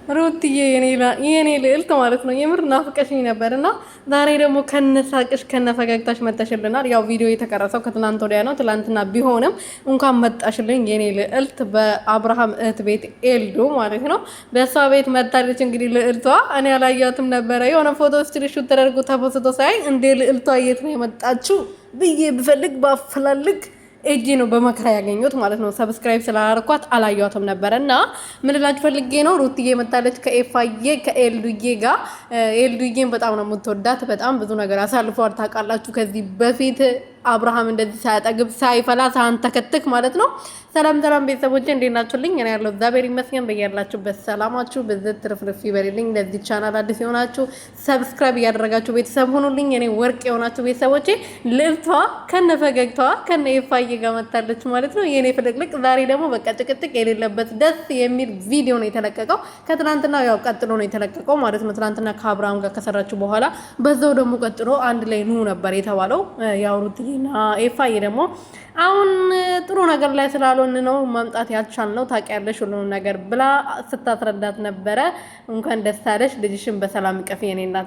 ሩትዬ የኔ ልዕልት ማለት ነው። የምር ናፍቀሽኝ ነበርና ዛሬ ደግሞ ከነሳቅሽ ከነፈገግታሽ መጣሽልናል። ያው ቪዲዮ የተቀረጸው ከትናንት ወዲያ ነው። ትናንትና ቢሆንም እንኳን መጣሽልኝ የኔ ልዕልት። በአብርሃም እህት ቤት ኤልዱ ማለት ነው። በእሷ ቤት መታለች እንግዲህ ልዕልቷ። እኔ አላየኋትም ነበረ። የሆነ ፎቶ ስክሪንሾት ተደርጎ ተፖስቶ ሳይ እንዴ ልዕልቷ የት ነው የመጣችው ብዬ ብፈልግ ባፈላልግ ኤጂ ነው በመከራ ያገኘሁት ማለት ነው። ሰብስክራይብ ስላላረኳት አላየኋትም ነበረ እና ምን ልላችሁ ፈልጌ ነው። ሩትዬ መታለች ከኤፋዬ ከኤልዱዬ ጋር። ኤልዱዬን በጣም ነው የምትወዳት። በጣም ብዙ ነገር አሳልፈዋል ታውቃላችሁ። ከዚህ በፊት አብርሃም እንደዚህ ሳያጠግብ ሳይፈላ ሳንተከትክ ማለት ነው። ሰላም ሰላም ቤተሰቦቼ እንዴት ናችሁልኝ? እኔ ያለው እግዚአብሔር ይመስገን። በያላችሁበት ሰላማችሁ ብዝት ትርፍርፍ ይበልልኝ። ለዚህ ቻናል አዲስ የሆናችሁ ሰብስክራይብ እያደረጋችሁ ቤተሰብ ሁኑልኝ። እኔ ወርቅ የሆናችሁ ቤተሰቦቼ ልዕልቷ ከነፈገግታዋ ከነ ኤፋዬ ጋር መታለች ማለት ነው። የኔ ፍልቅልቅ ዛሬ ደግሞ በቃ ጭቅጭቅ የሌለበት ደስ የሚል ቪዲዮ ነው የተለቀቀው። ከትናንትና ያው ቀጥሎ ነው የተለቀቀው ማለት ነው። ትናንትና ከአብርሃም ጋር ከሰራችሁ በኋላ በዛው ደግሞ ቀጥሎ አንድ ላይ ኑ ነበር የተባለው ያውሩት እና ኤፋዬ ደግሞ አሁን ጥሩ ነገር ላይ ስላልሆን ነው ማምጣት ያልቻልነው ታውቂያለሽ ሁሉንም ነገር ብላ ስታስረዳት ነበረ። እንኳን ደስ አለሽ ልጅሽን በሰላም ቀፊ የኔ እናት።